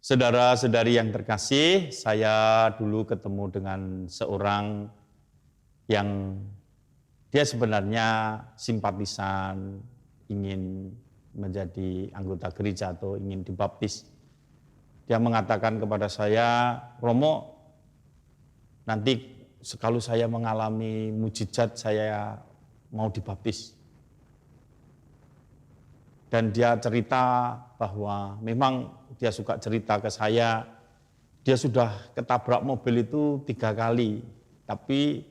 Saudara-saudari yang terkasih, saya dulu ketemu dengan seorang yang dia sebenarnya simpatisan, ingin menjadi anggota gereja atau ingin dibaptis. Dia mengatakan kepada saya, "Romo, nanti kalau saya mengalami mujizat, saya mau dibaptis." Dan dia cerita bahwa memang dia suka cerita ke saya, dia sudah ketabrak mobil itu 3 kali. Tapi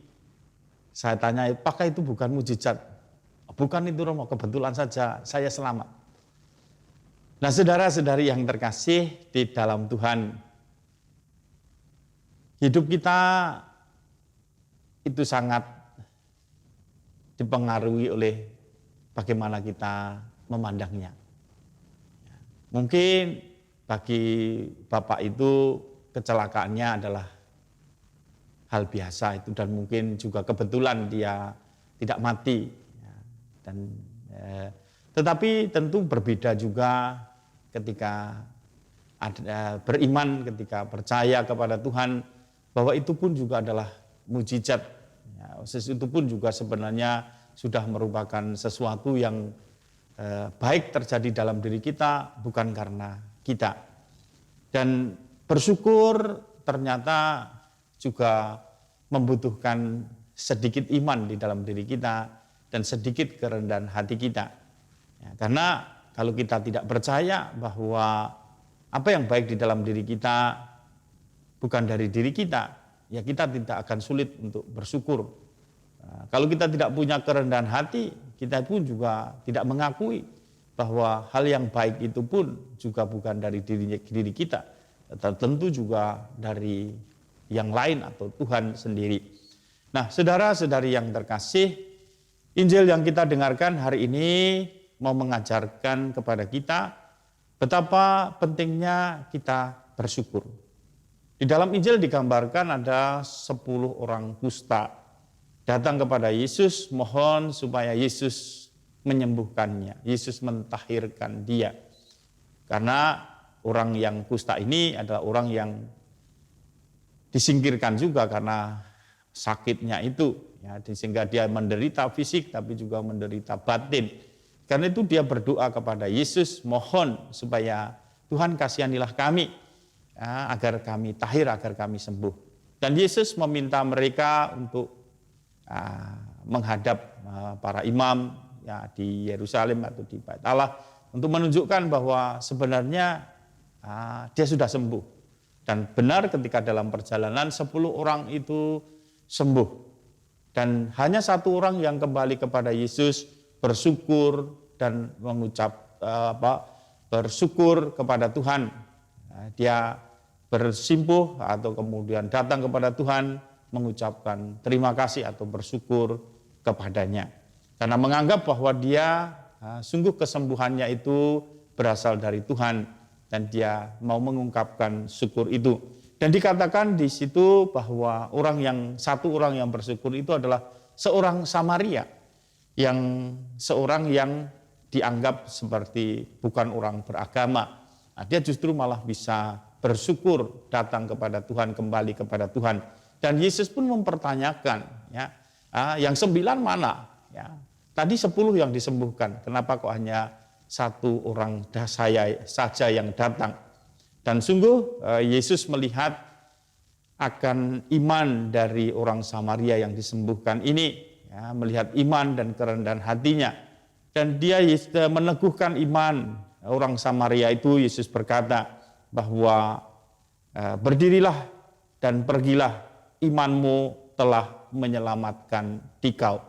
saya tanya, apakah itu bukan mujizat? Bukan itu Romo, kebetulan saja saya selamat. Nah saudara-saudari yang terkasih di dalam Tuhan, hidup kita itu sangat dipengaruhi oleh bagaimana kita memandangnya. Mungkin bagi Bapak itu kecelakaannya adalah hal biasa itu, dan mungkin juga kebetulan dia tidak mati. Tetapi tentu berbeda juga ketika beriman, ketika percaya kepada Tuhan, bahwa itu pun juga adalah mujizat. Itu pun juga sebenarnya sudah merupakan sesuatu yang baik terjadi dalam diri kita, bukan karena kita. Dan bersyukur ternyata juga membutuhkan sedikit iman di dalam diri kita dan sedikit kerendahan hati kita. Karena kalau kita tidak percaya bahwa apa yang baik di dalam diri kita bukan dari diri kita, ya kita tidak akan sulit untuk bersyukur. Kalau kita tidak punya kerendahan hati, kita pun juga tidak mengakui bahwa hal yang baik itu pun juga bukan dari diri kita, tentu juga dari yang lain atau Tuhan sendiri. Nah, saudara-saudari yang terkasih, Injil yang kita dengarkan hari ini mau mengajarkan kepada kita betapa pentingnya kita bersyukur. Di dalam Injil digambarkan ada 10 orang kusta datang kepada Yesus, mohon supaya Yesus menyembuhkannya, Yesus mentahirkan dia. Karena orang yang kusta ini adalah orang yang disingkirkan juga karena sakitnya itu, ya, sehingga dia menderita fisik tapi juga menderita batin. Karena itu dia berdoa kepada Yesus, mohon supaya Tuhan kasihanilah kami, ya, agar kami tahir, agar kami sembuh. Dan Yesus meminta mereka untuk menghadap para imam, ya, di Yerusalem atau di Bait Allah untuk menunjukkan bahwa sebenarnya dia sudah sembuh. Dan benar ketika dalam perjalanan 10 orang itu sembuh. Dan hanya 1 orang yang kembali kepada Yesus bersyukur dan mengucap bersyukur kepada Tuhan. Dia bersimpuh atau kemudian datang kepada Tuhan mengucapkan terima kasih atau bersyukur kepadanya. Karena menganggap bahwa dia sungguh kesembuhannya itu berasal dari Tuhan dan dia mau mengungkapkan syukur itu. Dan dikatakan di situ bahwa satu orang yang bersyukur itu adalah seorang Samaria, seorang yang dianggap seperti bukan orang beragama. Nah, dia justru malah bisa bersyukur, datang kepada Tuhan, kembali kepada Tuhan. Dan Yesus pun mempertanyakan, ya, yang 9 mana? Ya, tadi 10 yang disembuhkan, kenapa kok hanya 1 orang saya saja yang datang? Dan sungguh Yesus melihat akan iman dari orang Samaria yang disembuhkan ini, ya, melihat iman dan kerendahan hatinya. Dan dia meneguhkan iman orang Samaria itu. Yesus berkata bahwa berdirilah dan pergilah, imanmu telah menyelamatkan dikau.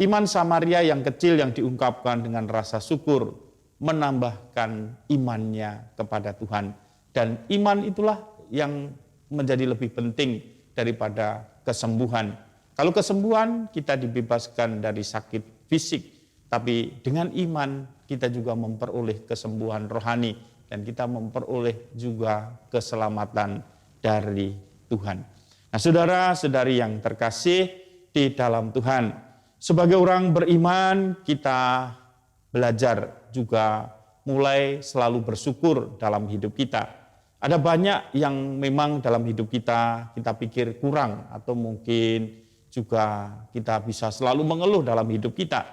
Iman Samaria yang kecil yang diungkapkan dengan rasa syukur menambahkan imannya kepada Tuhan. Dan iman itulah yang menjadi lebih penting daripada kesembuhan. Kalau kesembuhan kita dibebaskan dari sakit fisik, tapi dengan iman kita juga memperoleh kesembuhan rohani dan kita memperoleh juga keselamatan dari Tuhan. Nah, saudara-saudari yang terkasih di dalam Tuhan, sebagai orang beriman kita belajar juga mulai selalu bersyukur dalam hidup kita. Ada banyak yang memang dalam hidup kita pikir kurang atau mungkin juga kita bisa selalu mengeluh dalam hidup kita.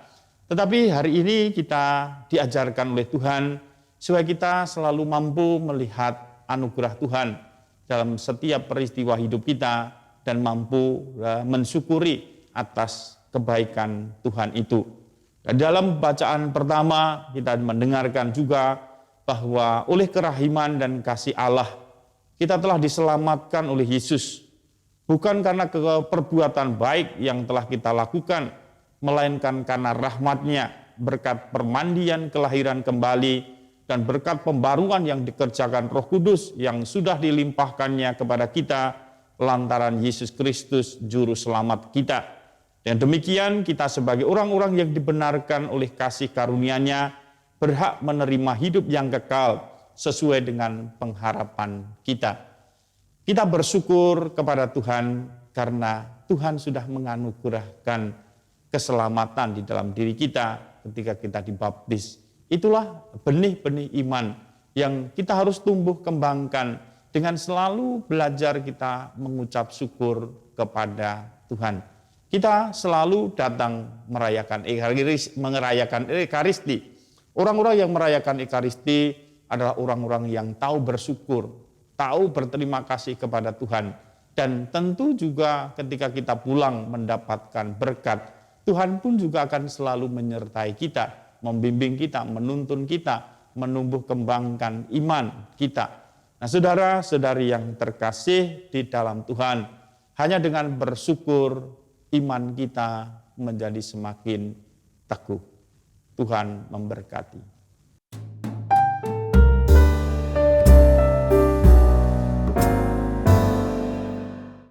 Tetapi hari ini kita diajarkan oleh Tuhan supaya kita selalu mampu melihat anugerah Tuhan dalam setiap peristiwa hidup kita dan mampu mensyukuri atas kebaikan Tuhan itu. Dan dalam bacaan pertama kita mendengarkan juga bahwa oleh kerahiman dan kasih Allah kita telah diselamatkan oleh Yesus. Bukan karena perbuatan baik yang telah kita lakukan, melainkan karena rahmat-Nya, berkat permandian kelahiran kembali, dan berkat pembaruan yang dikerjakan Roh Kudus yang sudah dilimpahkannya kepada kita lantaran Yesus Kristus Juru Selamat kita. Dan demikian kita sebagai orang-orang yang dibenarkan oleh kasih karunia-Nya, berhak menerima hidup yang kekal sesuai dengan pengharapan kita. Kita bersyukur kepada Tuhan karena Tuhan sudah menganugerahkan keselamatan di dalam diri kita ketika kita dibaptis. Itulah benih-benih iman yang kita harus tumbuh kembangkan dengan selalu belajar kita mengucap syukur kepada Tuhan. Kita selalu datang merayakan Ekaristi. Orang-orang yang merayakan Ekaristi adalah orang-orang yang tahu bersyukur, tahu berterima kasih kepada Tuhan. Dan tentu juga ketika kita pulang mendapatkan berkat, Tuhan pun juga akan selalu menyertai kita, membimbing kita, menuntun kita, menumbuh kembangkan iman kita. Nah, saudara-saudari yang terkasih di dalam Tuhan, hanya dengan bersyukur iman kita menjadi semakin teguh. Tuhan memberkati.